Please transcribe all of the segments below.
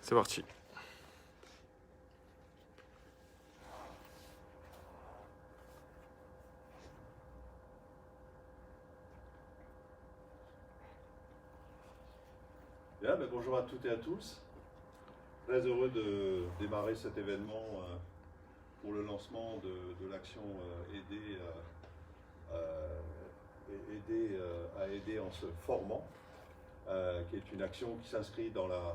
C'est parti. Bien, bonjour à toutes et à tous. Très heureux de démarrer cet événement pour le lancement de l'action aider en se formant, qui est une action qui s'inscrit dans la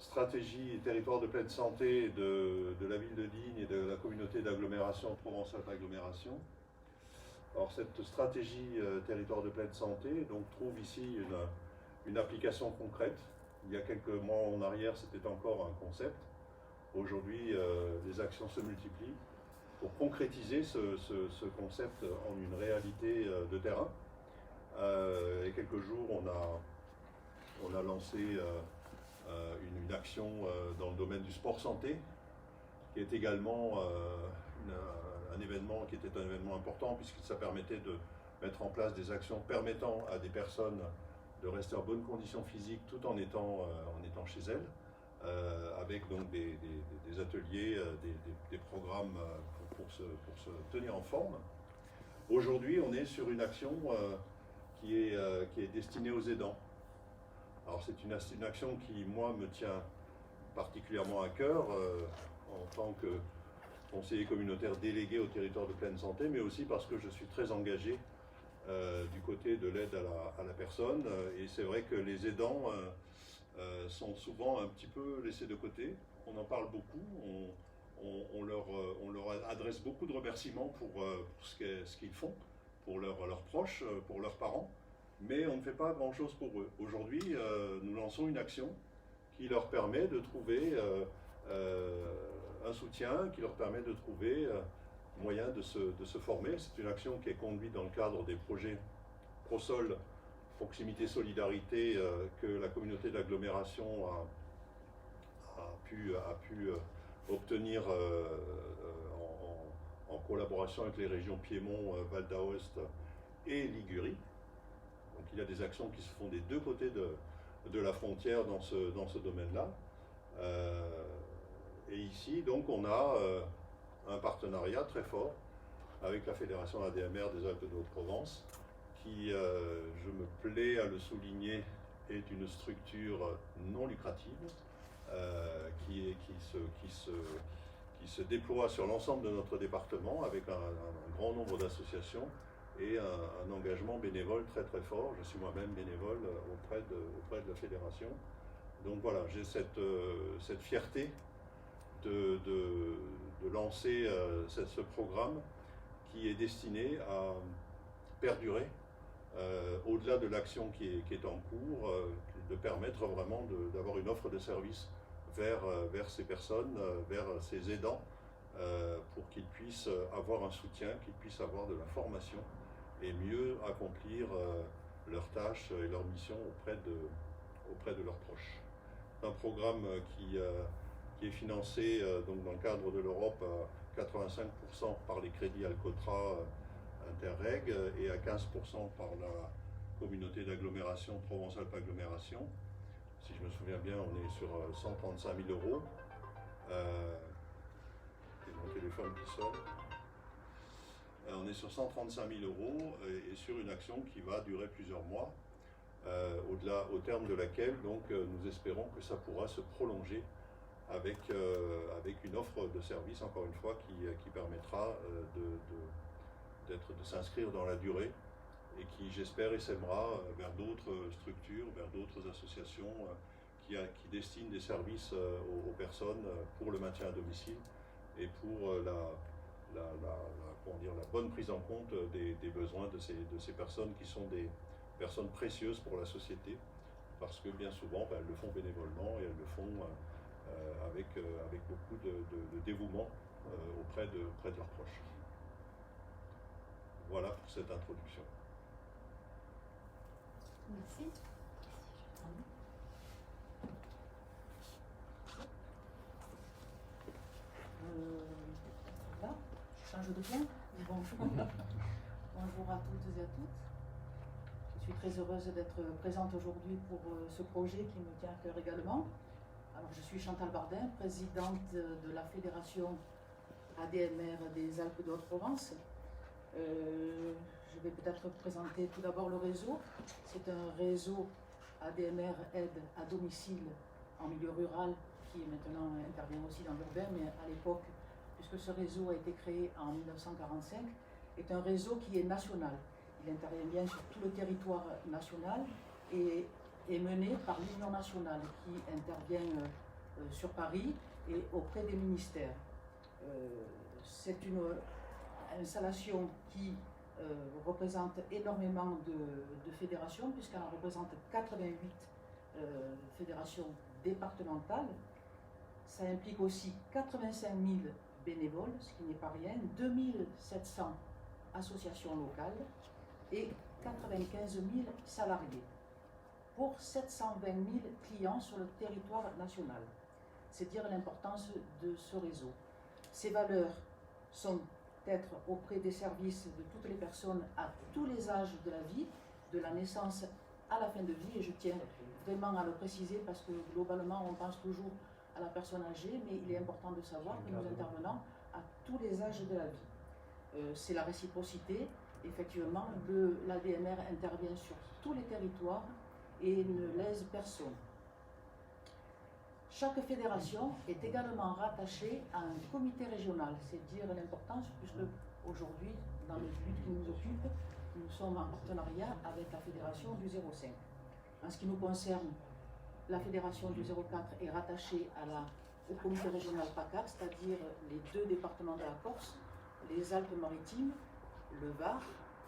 stratégie territoire de pleine santé de la ville de Digne et de la communauté d'agglomération Provence-Alpes Agglomération. Alors cette stratégie territoire de pleine santé donc, trouve ici une application concrète. Il y a quelques mois en arrière, c'était encore un concept. Aujourd'hui, les actions se multiplient pour concrétiser ce concept en une réalité de terrain. Il y a quelques jours, on a lancé une action dans le domaine du sport santé, qui est également un événement qui était un événement important, puisque ça permettait de mettre en place des actions permettant à des personnes de rester en bonne condition physique tout en étant chez elles, avec donc des ateliers, des programmes pour se tenir en forme. Aujourd'hui, on est sur une action qui est destinée aux aidants. Alors c'est une action qui, moi, me tient particulièrement à cœur en tant que conseiller communautaire délégué au territoire de pleine santé, mais aussi parce que je suis très engagé du côté de l'aide à la personne. Et c'est vrai que les aidants sont souvent un petit peu laissés de côté. On en parle beaucoup, on leur adresse beaucoup de remerciements pour ce qu'ils font, pour leurs proches, pour leurs parents, mais on ne fait pas grand-chose pour eux. Aujourd'hui, nous lançons une action qui leur permet de trouver un soutien, qui leur permet de trouver moyen de se former. C'est une action qui est conduite dans le cadre des projets ProSol, Proximité Solidarité, que la communauté d'agglomération a pu obtenir en collaboration avec les régions Piémont, Val d'Aoste et Ligurie. Donc il y a des actions qui se font des deux côtés de la frontière dans ce domaine-là. Et ici, donc, on a un partenariat très fort avec la Fédération ADMR des Alpes de Haute-Provence, qui, je me plais à le souligner, est une structure non lucrative, qui se déploie sur l'ensemble de notre département avec un grand nombre d'associations et un engagement bénévole très très fort. Je suis moi-même bénévole auprès de la fédération. Donc voilà, j'ai cette fierté de lancer ce programme qui est destiné à perdurer au-delà de l'action qui est en cours, de permettre vraiment d'avoir une offre de service vers ces personnes, vers ces aidants, pour qu'ils puissent avoir un soutien, qu'ils puissent avoir de la formation et mieux accomplir leurs tâches et leurs missions auprès de leurs proches. C'est un programme qui est financé donc dans le cadre de l'Europe à 85% par les crédits Alcotra Interreg et à 15% par la communauté d'agglomération Provence-Alpes Agglomération. Si je me souviens bien, on est sur 135 000 €. C'est mon téléphone qui sonne. On est sur 135 000 € et sur une action qui va durer plusieurs mois, au terme de laquelle donc, nous espérons que ça pourra se prolonger avec une offre de service, encore une fois, qui permettra de s'inscrire dans la durée et qui, j'espère, essaimera vers d'autres structures, vers d'autres associations qui destinent des services aux personnes pour le maintien à domicile et pour la bonne prise en compte des besoins de ces personnes qui sont des personnes précieuses pour la société, parce que bien souvent, elles le font bénévolement et elles le font avec beaucoup de dévouement auprès de leurs proches. Voilà pour cette introduction. Merci. Là, je change de plan. Bonjour. Bonjour à toutes et à tous. Je suis très heureuse d'être présente aujourd'hui pour ce projet qui me tient à cœur également, Alors, je suis Chantal Bardin, présidente de la Fédération ADMR des Alpes de Haute-Provence. Je vais peut-être présenter tout d'abord le réseau. C'est un réseau ADMR aide à domicile en milieu rural qui maintenant intervient aussi dans l'urbain, mais à l'époque, puisque ce réseau a été créé en 1945, est un réseau qui est national. Il intervient bien sur tout le territoire national et est mené par l'Union nationale qui intervient sur Paris et auprès des ministères. C'est une installation qui représente énormément de fédérations, puisqu'elle en représente 88 fédérations départementales. Ça implique aussi 85 000 bénévoles, ce qui n'est pas rien, 2700 associations locales et 95 000 salariés pour 720 000 clients sur le territoire national. C'est dire l'importance de ce réseau. Ces valeurs sont être auprès des services de toutes les personnes à tous les âges de la vie, de la naissance à la fin de vie, et je tiens vraiment à le préciser parce que globalement on pense toujours à la personne âgée, mais il est important de savoir que nous intervenons à tous les âges de la vie. C'est la réciprocité, effectivement, l'ADMR intervient sur tous les territoires et ne lèse personne. Chaque fédération est également rattachée à un comité régional, c'est dire l'importance, puisque aujourd'hui, dans le but qui nous occupe, nous sommes en partenariat avec la fédération du 05. En ce qui nous concerne, la fédération du 04 est rattachée au comité régional PACAR, c'est-à-dire les deux départements de la Corse, les Alpes-Maritimes, le Var,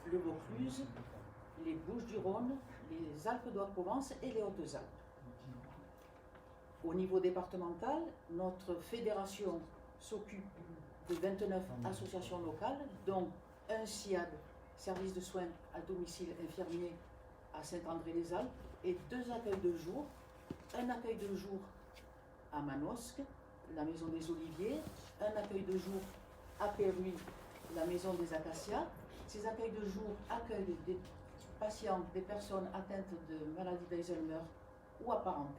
le Vaucluse, les Bouches-du-Rhône, les Alpes de Haute-Provence et les Hautes-Alpes. Au niveau départemental, notre fédération s'occupe de 29 associations locales, dont un SIAD, service de soins à domicile infirmier à Saint-André-les-Alpes, et 2 accueils de jour. Un accueil de jour à Manosque, la maison des Oliviers, un accueil de jour à Péruy, la maison des Acacias. Ces accueils de jour accueillent des patients, des personnes atteintes de maladie d'Alzheimer ou apparentées.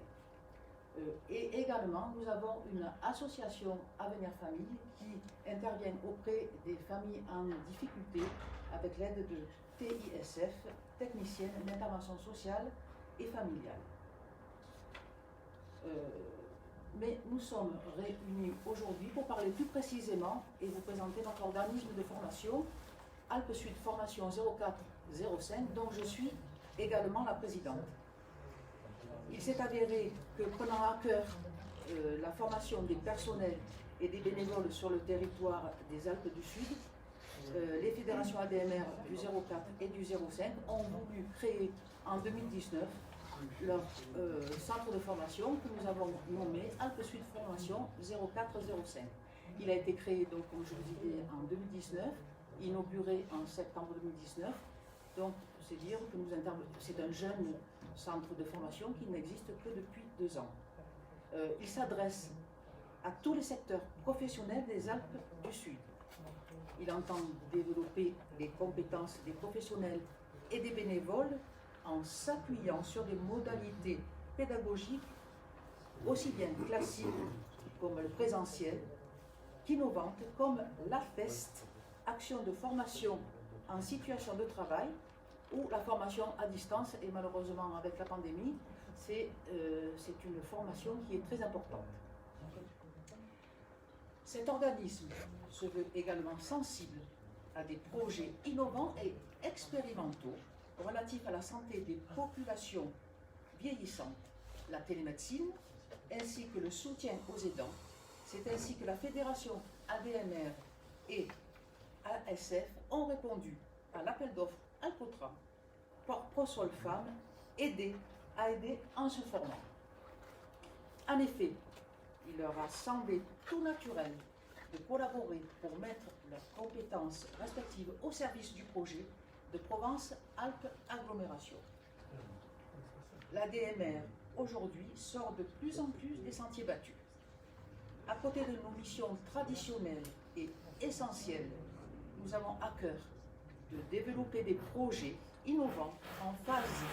Et également, nous avons une association Avenir Famille qui intervient auprès des familles en difficulté avec l'aide de TISF, technicienne d'intervention sociale et familiale. Mais nous sommes réunis aujourd'hui pour parler plus précisément et vous présenter notre organisme de formation, Alpes Sud Formation 04-05, dont je suis également la présidente. Il s'est avéré que prenant à cœur la formation des personnels et des bénévoles sur le territoire des Alpes du Sud, les fédérations ADMR du 04 et du 05 ont voulu créer en 2019 leur centre de formation que nous avons nommé Alpes Sud Formation 04-05. Il a été créé, donc, comme je vous disais, en 2019, inauguré en septembre 2019. Donc, c'est dire que c'est un jeune centre de formation qui n'existe que depuis 2 ans. Il s'adresse à tous les secteurs professionnels des Alpes du Sud. Il entend développer les compétences des professionnels et des bénévoles en s'appuyant sur des modalités pédagogiques aussi bien classiques comme le présentiel qu'innovantes comme l'AFEST, action de formation en situation de travail, ou la formation à distance, et malheureusement avec la pandémie, c'est une formation qui est très importante. Cet organisme se veut également sensible à des projets innovants et expérimentaux relatifs à la santé des populations vieillissantes, la télémédecine, ainsi que le soutien aux aidants. C'est ainsi que la Fédération ADMR et ASF ont répondu à l'appel d'offres Alpotra pour ProSol Femmes, à aider en se formant. En effet, il leur a semblé tout naturel de collaborer pour mettre leurs compétences respectives au service du projet de Provence-Alpes-Agglomération. L'ADMR, aujourd'hui, sort de plus en plus des sentiers battus. À côté de nos missions traditionnelles et essentielles, nous avons à cœur de développer des projets innovants en phase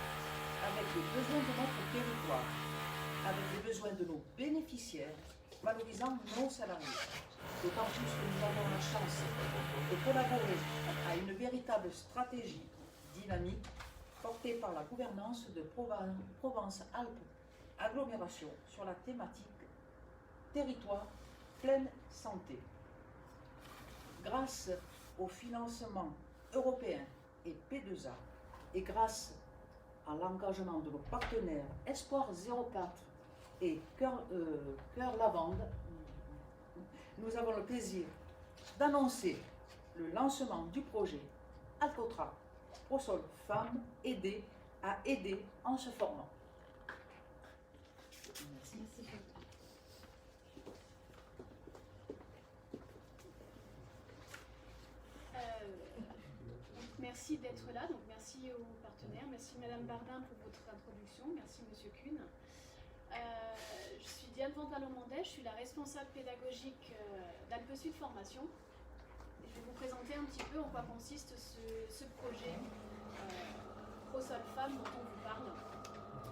avec les besoins de notre territoire, avec les besoins de nos bénéficiaires, valorisant nos salariés. D'autant plus que nous avons la chance de collaborer à une véritable stratégie dynamique portée par la gouvernance de Provence-Alpes Agglomération sur la thématique territoire pleine santé. Grâce au financement européen et P2A et grâce à l'engagement de nos partenaires Espoir 04 et Cœur Lavande, nous avons le plaisir d'annoncer le lancement du projet Alcotra Prosol Femmes aidées à aider en se formant. Merci. Merci d'être là, donc merci aux partenaires, merci Madame Bardin pour votre introduction, merci Monsieur Kuhn. Je suis Diane Vantalon-Mandel, je suis la responsable pédagogique d'Alpes Sud Formation. Et je vais vous présenter un petit peu en quoi consiste ce projet Prosol Femmes dont on vous parle.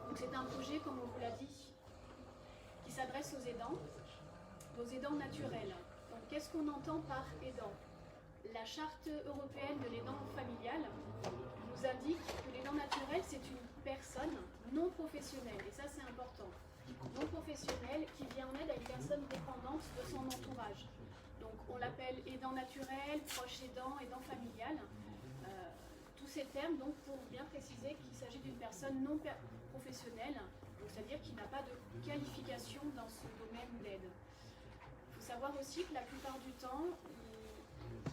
Donc c'est un projet, comme on vous l'a dit, qui s'adresse aux aidants naturels. Donc qu'est-ce qu'on entend par aidant ? La charte européenne de l'aidant familial nous indique que l'aidant naturel, c'est une personne non professionnelle, et ça c'est important, non professionnelle qui vient en aide à une personne dépendante de son entourage. Donc on l'appelle aidant naturel, proche aidant, aidant familial, tous ces termes donc pour bien préciser qu'il s'agit d'une personne non professionnelle, c'est-à-dire qui n'a pas de qualification dans ce domaine d'aide. Il faut savoir aussi que la plupart du temps,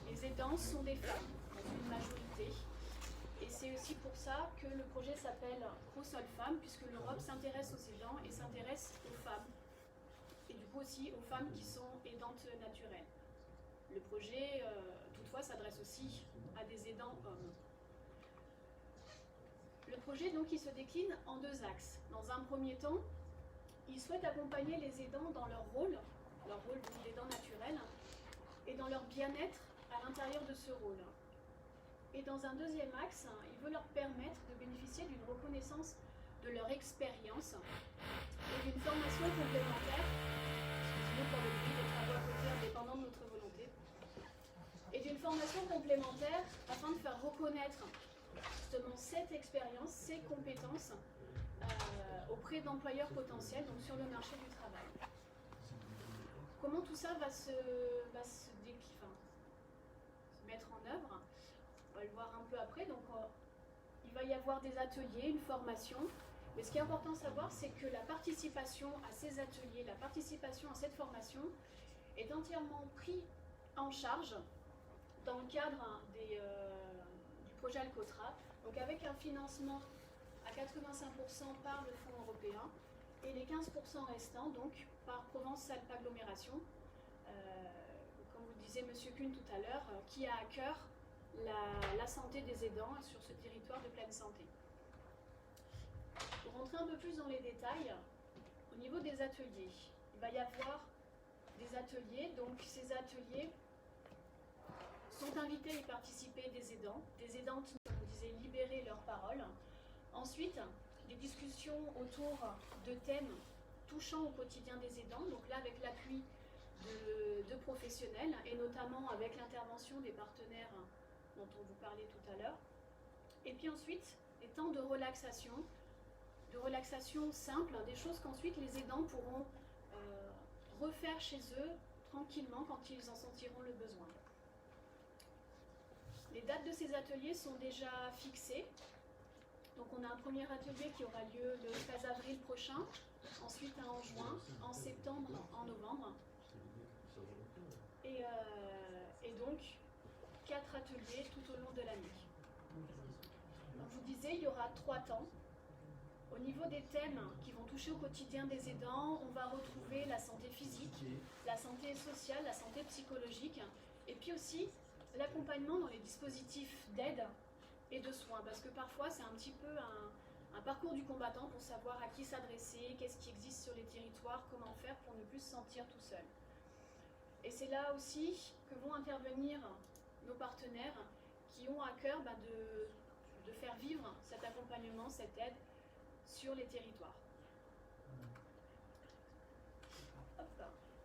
les aidants sont des femmes, dans une majorité. Et c'est aussi pour ça que le projet s'appelle Prosol Femmes, puisque l'Europe s'intéresse aux aidants et s'intéresse aux femmes. Et du coup aussi aux femmes qui sont aidantes naturelles. Le projet, toutefois, s'adresse aussi à des aidants hommes. Le projet, donc, il se décline en deux axes. Dans un premier temps, il souhaite accompagner les aidants dans leur rôle d'aidant naturel, et dans leur bien-être à l'intérieur de ce rôle. Et dans un deuxième axe, il veut leur permettre de bénéficier d'une reconnaissance de leur expérience et d'une formation complémentaire, excusez-nous pour le bruit des travaux à côté indépendants de notre volonté, et d'une formation complémentaire afin de faire reconnaître justement cette expérience, ces compétences auprès d'employeurs potentiels, donc sur le marché du travail. Comment tout ça va se mettre en œuvre? On va le voir un peu après. Donc, il va y avoir des ateliers, une formation. Mais ce qui est important de savoir, c'est que la participation à ces ateliers, la participation à cette formation est entièrement prise en charge dans le cadre du projet Alcotra, donc avec un financement à 85% par le Fonds européen et les 15% restants donc par Provence-Alpes Agglomération, comme vous disait Monsieur Kuhn tout à l'heure, qui a à cœur la santé des aidants sur ce territoire de pleine santé. Pour rentrer un peu plus dans les détails, au niveau des ateliers, il va y avoir des ateliers, donc ces ateliers sont invités à y participer des aidantes, comme on disait, libérer leur parole. Ensuite, des discussions autour de thèmes touchant au quotidien des aidants, donc là avec l'appui de professionnels et notamment avec l'intervention des partenaires dont on vous parlait tout à l'heure. Et puis ensuite, des temps de relaxation simple, des choses qu'ensuite les aidants pourront refaire chez eux tranquillement quand ils en sentiront le besoin. Les dates de ces ateliers sont déjà fixées. Donc on a un premier atelier qui aura lieu le 13 avril prochain, ensuite un en juin, en septembre, en novembre. Et donc 4 ateliers tout au long de l'année. Donc je vous disais, il y aura 3 temps. Au niveau des thèmes qui vont toucher au quotidien des aidants, on va retrouver la santé physique, la santé sociale, la santé psychologique, et puis aussi l'accompagnement dans les dispositifs d'aide et de soins, parce que parfois c'est un petit peu un parcours du combattant pour savoir à qui s'adresser, qu'est-ce qui existe sur les territoires, comment faire pour ne plus se sentir tout seul. Et c'est là aussi que vont intervenir nos partenaires qui ont à cœur de faire vivre cet accompagnement, cette aide sur les territoires.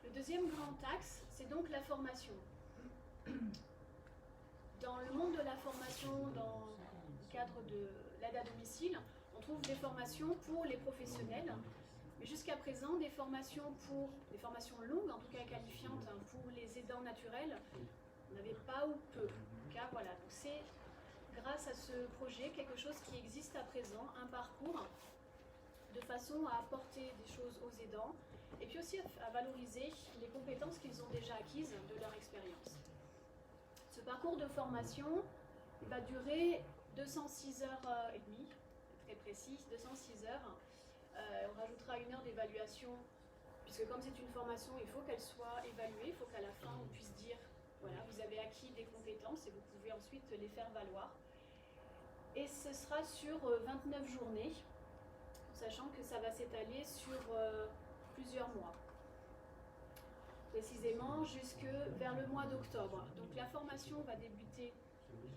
Le deuxième grand axe, c'est donc la formation. Dans le monde de la formation, dans le cadre de l'aide à domicile, on trouve des formations pour les professionnels, mais jusqu'à présent, des formations longues, en tout cas qualifiantes, pour les aidants naturels, on n'avait pas ou peu. En tout cas, voilà. Donc c'est grâce à ce projet quelque chose qui existe à présent, un parcours de façon à apporter des choses aux aidants et puis aussi à valoriser les compétences qu'ils ont déjà acquises de leur expérience. Ce parcours de formation va durer 206 heures et demie, très précis, 206 heures. On rajoutera 1 heure d'évaluation, puisque comme c'est une formation, il faut qu'elle soit évaluée, il faut qu'à la fin on puisse dire, voilà, vous avez acquis des compétences et vous pouvez ensuite les faire valoir. Et ce sera sur 29 journées, sachant que ça va s'étaler sur plusieurs mois. Précisément jusque vers le mois d'octobre. Donc la formation va débuter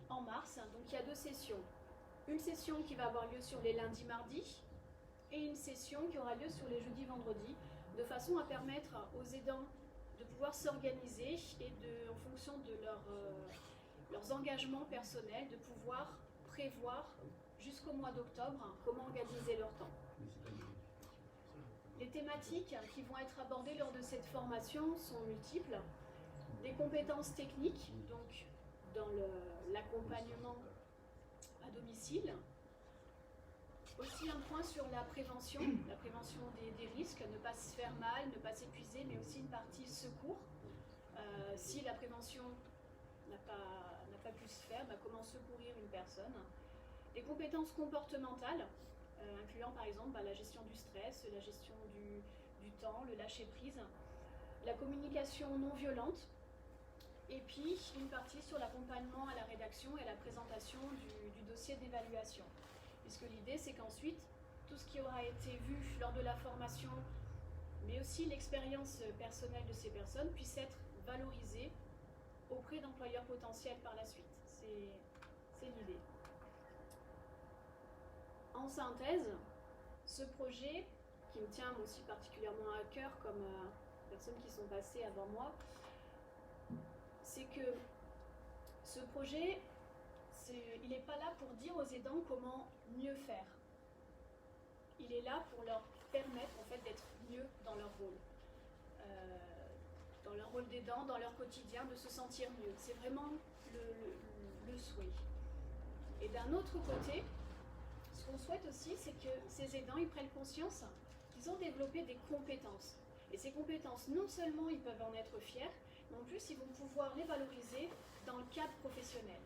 en mars, donc il y a 2 sessions. Une session qui va avoir lieu sur les lundis, mardis, et une session qui aura lieu sur les jeudis, vendredis, de façon à permettre aux aidants de pouvoir s'organiser et en fonction de leurs engagements personnels, de pouvoir prévoir jusqu'au mois d'octobre comment organiser leur temps. Les thématiques qui vont être abordées lors de cette formation sont multiples. Des compétences techniques, donc dans l'accompagnement à domicile. Aussi un point sur la prévention des risques, ne pas se faire mal, ne pas s'épuiser, mais aussi une partie secours. Si la prévention n'a pas pu se faire, comment secourir une personne. Des compétences comportementales, incluant par exemple la gestion du stress, la gestion du temps, le lâcher-prise, la communication non violente, et puis une partie sur l'accompagnement à la rédaction et à la présentation du dossier d'évaluation. Puisque l'idée, c'est qu'ensuite, tout ce qui aura été vu lors de la formation, mais aussi l'expérience personnelle de ces personnes, puisse être valorisée auprès d'employeurs potentiels par la suite. C'est l'idée. En synthèse, ce projet, qui me tient aussi particulièrement à cœur comme personnes qui sont passées avant moi, c'est que ce projet, il n'est pas là pour dire aux aidants comment mieux faire. Il est là pour leur permettre en fait d'être mieux dans leur rôle. Dans leur rôle d'aidant, dans leur quotidien, de se sentir mieux. C'est vraiment le souhait. Et d'un autre côté, ce qu'on souhaite aussi, c'est que ces aidants ils prennent conscience qu'ils ont développé des compétences. Et ces compétences, non seulement ils peuvent en être fiers, mais en plus ils vont pouvoir les valoriser dans le cadre professionnel.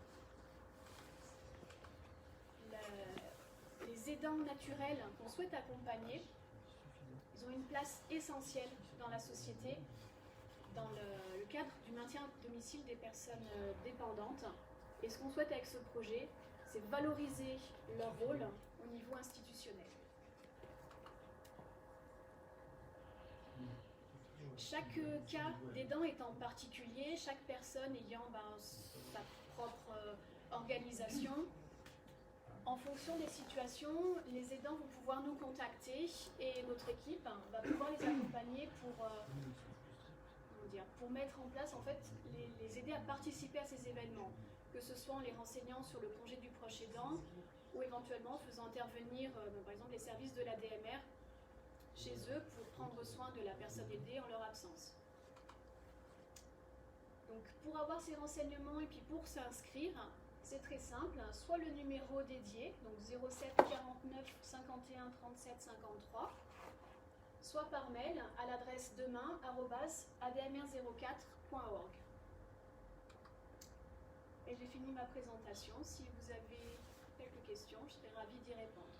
Les aidants naturels qu'on souhaite accompagner, ils ont une place essentielle dans la société, dans le cadre du maintien à domicile des personnes dépendantes. Et ce qu'on souhaite avec ce projet, c'est valoriser leur rôle au niveau institutionnel. Chaque cas d'aidant étant particulier, chaque personne ayant sa propre organisation. En fonction des situations, les aidants vont pouvoir nous contacter et notre équipe va pouvoir les accompagner pour mettre en place, en fait, les aider à participer à ces événements, que ce soit en les renseignant sur le congé du proche aidant ou éventuellement en faisant intervenir, par exemple, les services de l'ADMR chez eux pour prendre soin de la personne aidée en leur absence. Donc, pour avoir ces renseignements et puis pour s'inscrire, c'est très simple, soit le numéro dédié, donc 07 49 51 37 53, soit par mail à l'adresse demain@admr04.org. Et j'ai fini ma présentation. Si vous avez quelques questions, je serai ravie d'y répondre.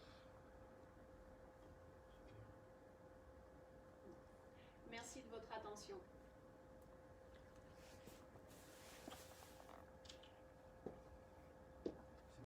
Merci de votre attention.